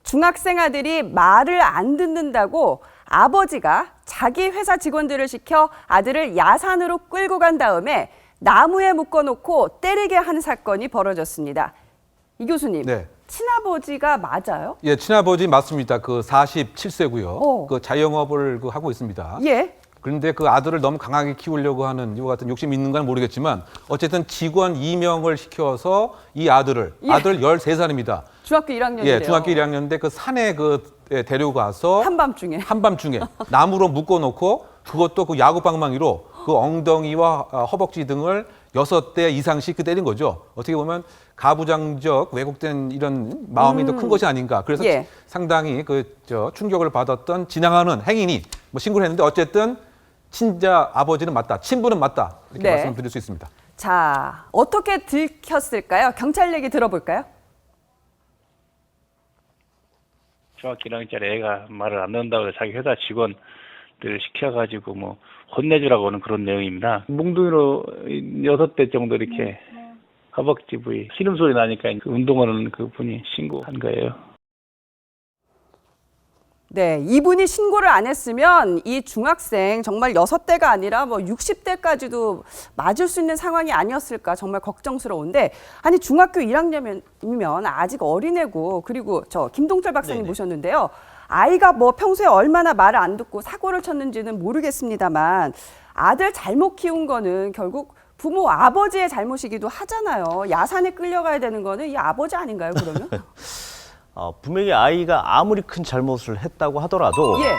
중학생 아들이 말을 안 듣는다고 아버지가 자기 회사 직원들을 시켜 아들을 야산으로 끌고 간 다음에 나무에 묶어놓고 때리게 한 사건이 벌어졌습니다. 이 교수님, 네. 친아버지가 맞아요? 예, 친아버지 맞습니다. 그 47세고요. 어. 그 자영업을 하고 있습니다. 예. 그런데 그 아들을 너무 강하게 키우려고 하는 이와 같은 욕심이 있는 건 모르겠지만 어쨌든 직원 2명을 시켜서 이 아들을 예. 아들 13살입니다. 중학교 1학년이래요. 예, 중학교 1학년인데 그 산에 데려가서 한밤중에 나무로 묶어놓고 그것도 그 야구 방망이로 그 엉덩이와 허벅지 등을 6대 이상씩 때린 거죠. 어떻게 보면 가부장적 왜곡된 이런 마음이 더 큰 것이 아닌가. 그래서 예. 상당히 충격을 받았던 지나가는 행인이 신고를 했는데 어쨌든 친자 아버지는 맞다, 친부는 맞다 이렇게 네. 말씀드릴 수 있습니다. 자, 어떻게 들켰을까요? 경찰 얘기 들어볼까요? 중학교 1학년짜리 애가 말을 안 듣는다고 해서 자기 회사 직원들 시켜가지고 뭐 혼내주라고 하는 그런 내용입니다. 몽둥이로 6대 정도 이렇게 허벅지 부위 신음소리 나니까 그 운동하는 그 분이 신고한 거예요. 네, 이분이 신고를 안 했으면 이 중학생 정말 6대가 아니라 뭐 60대까지도 맞을 수 있는 상황이 아니었을까 정말 걱정스러운데 아니 중학교 1학년이면 아직 어린애고 그리고 저 김동철 박사님 모셨는데요. 아이가 뭐 평소에 얼마나 말을 안 듣고 사고를 쳤는지는 모르겠습니다만 아들 잘못 키운 거는 결국 부모 아버지의 잘못이기도 하잖아요. 야산에 끌려가야 되는 거는 이 아버지 아닌가요, 그러면? 분명히 아이가 아무리 큰 잘못을 했다고 하더라도 예.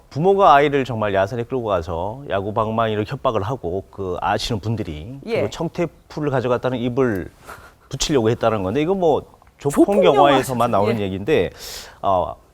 부모가 아이를 정말 야산에 끌고 가서 야구 방망이로 협박을 하고 그 아시는 분들이 예. 그리고 청태풀을 가져갔다는 입을 붙이려고 했다는 건데 이거 뭐 조폭 조폭 영화에서만 나오는 예. 얘기인데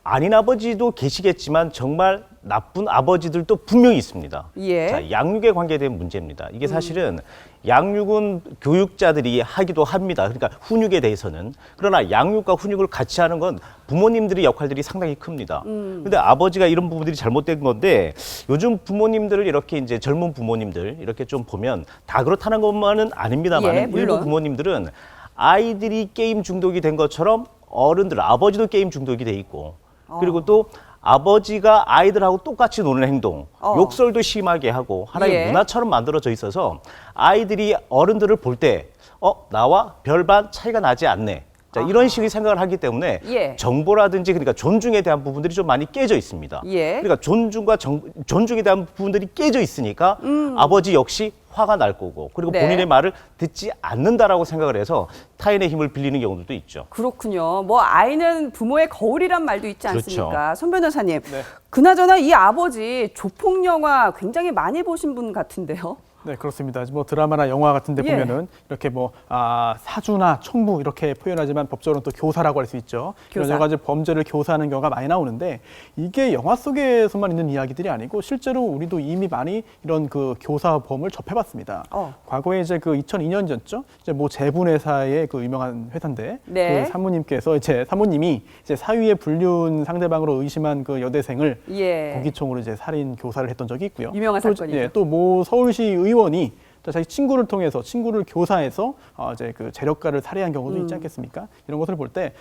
아닌 아버지도 계시겠지만 정말 나쁜 아버지들도 분명히 있습니다. 예. 자, 양육에 관계된 문제입니다. 이게 사실은 양육은 교육자들이 하기도 합니다. 그러니까 훈육에 대해서는. 그러나 양육과 훈육을 같이 하는 건 부모님들의 역할들이 상당히 큽니다. 그런데 아버지가 이런 부분들이 잘못된 건데 요즘 부모님들을 이렇게 이제 젊은 부모님들 이렇게 좀 보면 다 그렇다는 것만은 아닙니다만 예, 물론. 일부 부모님들은 아이들이 게임 중독이 된 것처럼 어른들, 아버지도 게임 중독이 돼 있고 그리고 또 아버지가 아이들하고 똑같이 노는 행동, 욕설도 심하게 하고 하나의 예. 문화처럼 만들어져 있어서 아이들이 어른들을 볼 때 나와 별반 차이가 나지 않네. 자, 이런 식의 생각을 하기 때문에 예. 정보라든지 그러니까 존중에 대한 부분들이 좀 많이 깨져 있습니다. 예. 그러니까 존중에 대한 부분들이 깨져 있으니까 아버지 역시 화가 날 거고 그리고 네. 본인의 말을 듣지 않는다라고 생각을 해서 타인의 힘을 빌리는 경우도 있죠. 그렇군요. 뭐 아이는 부모의 거울이란 말도 있지 않습니까? 그렇죠. 손 변호사님. 그나저나 이 아버지 조폭 영화 굉장히 많이 보신 분 같은데요. 네, 그렇습니다. 뭐 드라마나 영화 같은 데 예. 보면은 이렇게 뭐 사주나 총무 이렇게 표현하지만 법적으로는 또 교사라고 할 수 있죠. 이런 교사. 여러 가지 범죄를 교사하는 경우가 많이 나오는데 이게 영화 속에서만 있는 이야기들이 아니고 실제로 우리도 이미 많이 이런 그 교사범을 접해봤습니다. 과거에 이제 그 2002년 전죠. 이제 뭐 제분회사의 그 유명한 회사인데 네. 그 사모님이 이제 사위의 불륜 상대방으로 의심한 그 여대생을 예. 무기총으로 이제 살인 교사를 했던 적이 있고요. 유명한 또, 사건이죠. 예, 또 모 서울시 의원이 또 자기 친구를 통해서 친구를 교사해서 이제 그 재력가를 살해한 경우도 있지 않겠습니까? 이런 것을 볼 때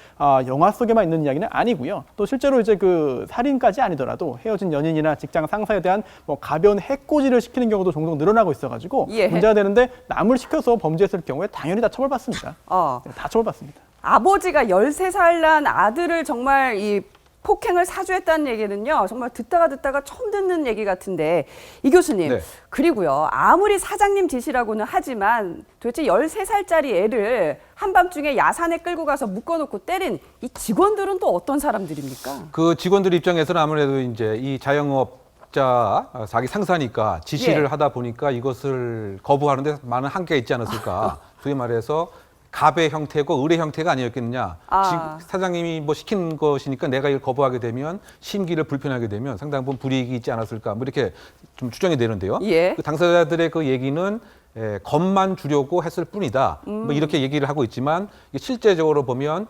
영화 속에만 있는 이야기는 아니고요. 또 실제로 이제 그 살인까지 아니더라도 헤어진 연인이나 직장 상사에 대한 뭐 가벼운 해코지를 시키는 경우도 종종 늘어나고 있어가지고 예. 문제가 되는데 남을 시켜서 범죄했을 경우에 당연히 다 처벌받습니다. 다 처벌받습니다. 아버지가 13살 난 아들을 정말 이 폭행을 사주했다는 얘기는요. 정말 듣다가 처음 듣는 얘기 같은데 이 교수님. 네. 그리고요. 아무리 사장님 짓이라고는 하지만 도대체 13살짜리 애를 한밤중에 야산에 끌고 가서 묶어놓고 때린 이 직원들은 또 어떤 사람들입니까? 그 직원들 입장에서는 아무래도 이제 이 자영업자 자기 상사니까 지시를 예. 하다 보니까 이것을 거부하는데 많은 한계가 있지 않았을까. 소위 말해서 갑의 형태고 을의 형태가 아니었겠느냐. 사장님이 뭐 시킨 것이니까 내가 이걸 거부하게 되면 심기를 불편하게 되면 상당 부분 불이익이 있지 않았을까. 뭐 이렇게 좀 추정이 되는데요. 예. 그 당사자들의 그 얘기는 겁만 주려고 했을 뿐이다. 뭐 이렇게 얘기를 하고 있지만 실제적으로 보면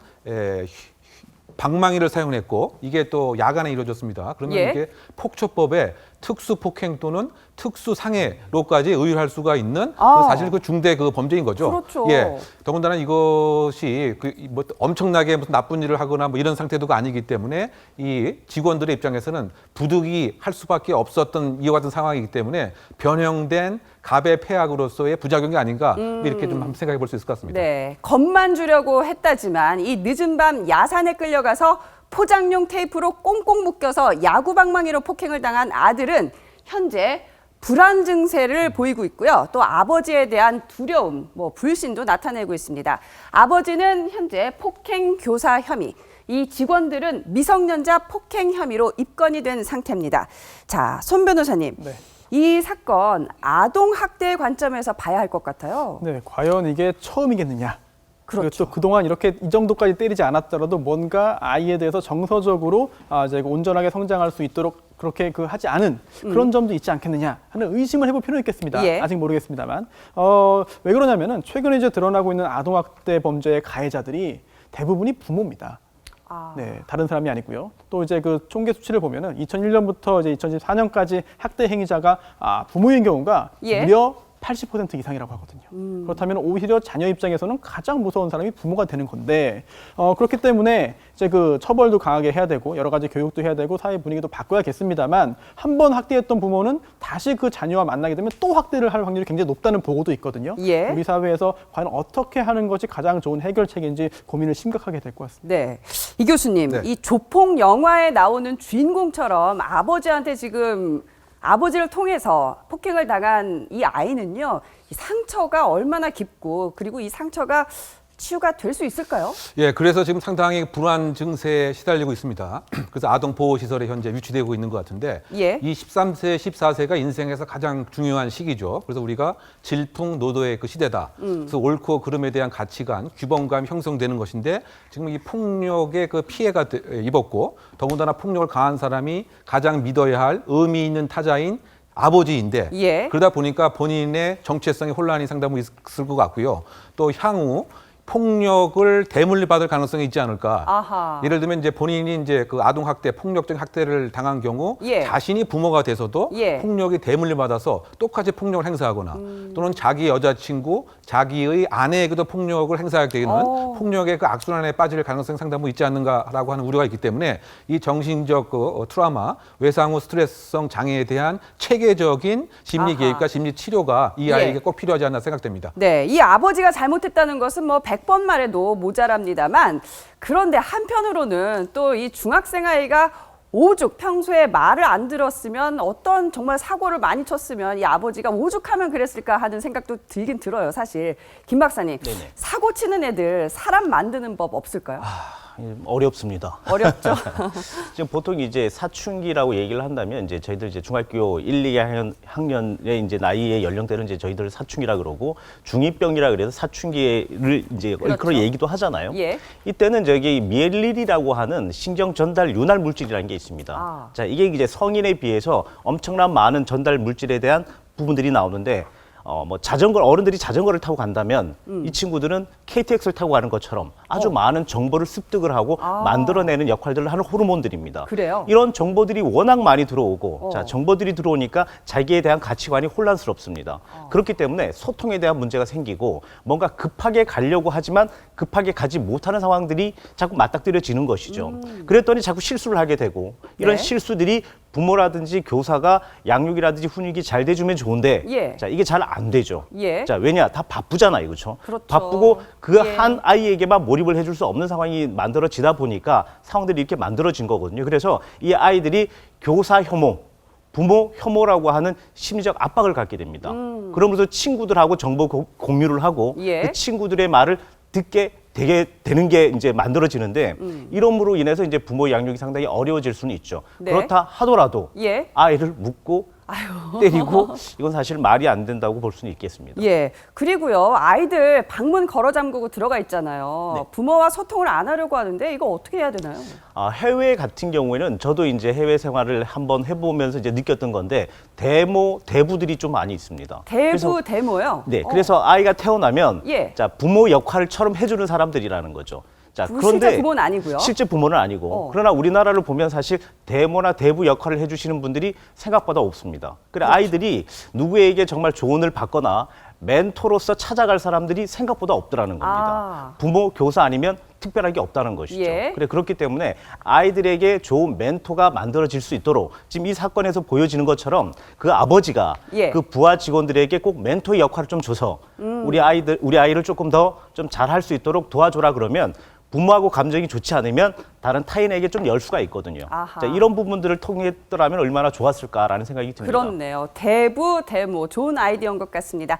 방망이를 사용했고 이게 또 야간에 이루어졌습니다. 그러면 예. 이게 폭처법에 특수폭행 또는 특수상해로까지 의율할 수가 있는 사실 그 중대 그 범죄인 거죠. 그렇죠. 예. 더군다나 이것이 뭐 엄청나게 무슨 나쁜 일을 하거나 뭐 이런 상태도가 아니기 때문에 이 직원들의 입장에서는 부득이 할 수밖에 없었던 이와 같은 상황이기 때문에 변형된 갑의 폐악으로서의 부작용이 아닌가 이렇게 좀 한번 생각해 볼 수 있을 것 같습니다. 네, 겁만 주려고 했다지만 이 늦은 밤 야산에 끌려가서 포장용 테이프로 꽁꽁 묶여서 야구 방망이로 폭행을 당한 아들은 현재 불안 증세를 보이고 있고요. 또 아버지에 대한 두려움, 불신도 나타내고 있습니다. 아버지는 현재 폭행 교사 혐의, 이 직원들은 미성년자 폭행 혐의로 입건이 된 상태입니다. 자, 손 변호사님. 네. 이 사건 아동 학대의 관점에서 봐야 할 것 같아요. 네, 과연 이게 처음이겠느냐? 그렇죠. 그리고 또 그동안 이렇게 이 정도까지 때리지 않았더라도 뭔가 아이에 대해서 정서적으로 이제 온전하게 성장할 수 있도록 그렇게 하지 않은 그런 점도 있지 않겠느냐 하는 의심을 해볼 필요는 있겠습니다. 예. 아직 모르겠습니다만 왜 그러냐면은 최근에 이제 드러나고 있는 아동학대 범죄의 가해자들이 대부분이 부모입니다. 네, 다른 사람이 아니고요. 또 이제 그 총계 수치를 보면은 2001년부터 이제 2014년까지 학대 행위자가 부모인 경우가 예. 무려 80% 이상이라고 하거든요. 그렇다면 오히려 자녀 입장에서는 가장 무서운 사람이 부모가 되는 건데 그렇기 때문에 이제 그 처벌도 강하게 해야 되고 여러 가지 교육도 해야 되고 사회 분위기도 바꿔야겠습니다만 한 번 학대했던 부모는 다시 그 자녀와 만나게 되면 또 학대를 할 확률이 굉장히 높다는 보고도 있거든요. 예. 우리 사회에서 과연 어떻게 하는 것이 가장 좋은 해결책인지 고민을 심각하게 될 것 같습니다. 네, 이 교수님, 네. 이 조폭 영화에 나오는 주인공처럼 아버지한테 지금 아버지를 통해서 폭행을 당한 이 아이는요, 이 상처가 얼마나 깊고 그리고 이 상처가 치유가 될 수 있을까요? 예, 그래서 지금 상당히 불안 증세에 시달리고 있습니다. 그래서 아동 보호 시설에 현재 위치되고 있는 것 같은데 예. 이 13세, 14세가 인생에서 가장 중요한 시기죠. 그래서 우리가 질풍노도의 그 시대다. 그래서 옳고 그름에 대한 가치관, 규범감이 형성되는 것인데 지금 이 폭력의 그 피해가 입었고 더군다나 폭력을 가한 사람이 가장 믿어야 할 의미 있는 타자인 아버지인데 예. 그러다 보니까 본인의 정체성의 혼란이 상당히 있을 것 같고요. 또 향후 폭력을 대물림받을 가능성이 있지 않을까. 아하. 예를 들면 이제 본인이 이제 그 아동 학대, 폭력적인 학대를 당한 경우 예. 자신이 부모가 돼서도 예. 폭력이 대물림받아서 똑같이 폭력을 행사하거나 또는 자기 여자친구, 자기의 아내에게도 폭력을 행사하게 되는 폭력의 그 악순환에 빠질 가능성이 상당히 있지 않는가라고 하는 우려가 있기 때문에 이 정신적 그 트라우마, 외상 후 스트레스성 장애에 대한 체계적인 심리 아하. 개입과 심리 치료가 이 예. 아이에게 꼭 필요하지 않나 생각됩니다. 네, 이 아버지가 잘못했다는 것은 100번 말해도 모자랍니다만 그런데 한편으로는 또 이 중학생 아이가 오죽 평소에 말을 안 들었으면 어떤 정말 사고를 많이 쳤으면 이 아버지가 오죽하면 그랬을까 하는 생각도 들긴 들어요, 사실. 김 박사님, 네네. 사고 치는 애들 사람 만드는 법 없을까요? 어렵습니다. 어렵죠? 지금 보통 이제 사춘기라고 얘기를 한다면 이제 저희들 이제 중학교 1, 2학년의 이제 나이의 연령대는 이제 저희들 사춘기라 그러고 중2병이라 그래서 사춘기를 이제 그렇죠. 그런 얘기도 하잖아요. 예. 이때는 저기 미엘린이라고 하는 신경 전달 윤활 물질이라는 게 있습니다. 아. 자, 이게 이제 성인에 비해서 엄청난 많은 전달 물질에 대한 부분들이 나오는데 어른들이 자전거를 타고 간다면 이 친구들은 KTX를 타고 가는 것처럼 아주 많은 정보를 습득을 하고 만들어내는 역할들을 하는 호르몬들입니다. 그래요? 이런 정보들이 워낙 많이 들어오고 자, 정보들이 들어오니까 자기에 대한 가치관이 혼란스럽습니다. 그렇기 때문에 소통에 대한 문제가 생기고 뭔가 급하게 가려고 하지만 급하게 가지 못하는 상황들이 자꾸 맞닥뜨려지는 것이죠. 그랬더니 자꾸 실수를 하게 되고 이런 네. 실수들이 부모라든지 교사가 양육이라든지 훈육이 잘 돼주면 좋은데 예. 자, 이게 잘 안 되죠. 예. 자, 왜냐? 다 바쁘잖아요. 그렇죠? 그렇죠. 바쁘고 그 예. 한 아이에게만 몰입을 해줄 수 없는 상황이 만들어지다 보니까 상황들이 이렇게 만들어진 거거든요. 그래서 이 아이들이 교사 혐오, 부모 혐오라고 하는 심리적 압박을 갖게 됩니다. 그러면서 친구들하고 정보 공유를 하고 예. 그 친구들의 말을 듣게 되게 되는 게 이제 만들어지는데 이러므로 인해서 이제 부모 양육이 상당히 어려워질 수는 있죠. 네. 그렇다 하더라도 예. 아이를 묻고 때리고 이건 사실 말이 안 된다고 볼 수는 있겠습니다. 예. 그리고요, 아이들 방문 걸어 잠그고 들어가 있잖아요. 네. 부모와 소통을 안 하려고 하는데 이거 어떻게 해야 되나요? 해외 같은 경우에는 저도 이제 해외 생활을 한번 해보면서 이제 느꼈던 건데 대부들이 좀 많이 있습니다. 대모요? 네, 그래서 아이가 태어나면 예. 자, 부모 역할처럼 해주는 사람들이라는 거죠. 자, 실제 부모는 아니고요. 실제 부모는 아니고. 그러나 우리나라를 보면 사실 대모나 대부 역할을 해주시는 분들이 생각보다 없습니다. 그래 그렇죠. 아이들이 누구에게 정말 조언을 받거나 멘토로서 찾아갈 사람들이 생각보다 없더라는 겁니다. 부모, 교사 아니면 특별하게 없다는 것이죠. 예. 그래 그렇기 때문에 아이들에게 좋은 멘토가 만들어질 수 있도록 지금 이 사건에서 보여지는 것처럼 그 아버지가 예. 그 부하 직원들에게 꼭 멘토의 역할을 좀 줘서 우리 아이를 조금 더 좀 잘할 수 있도록 도와줘라 그러면 부모하고 감정이 좋지 않으면 다른 타인에게 좀 열 수가 있거든요. 아하. 자, 이런 부분들을 통했더라면 얼마나 좋았을까라는 생각이 듭니다. 그렇네요. 대부, 대모. 좋은 아이디어인 것 같습니다.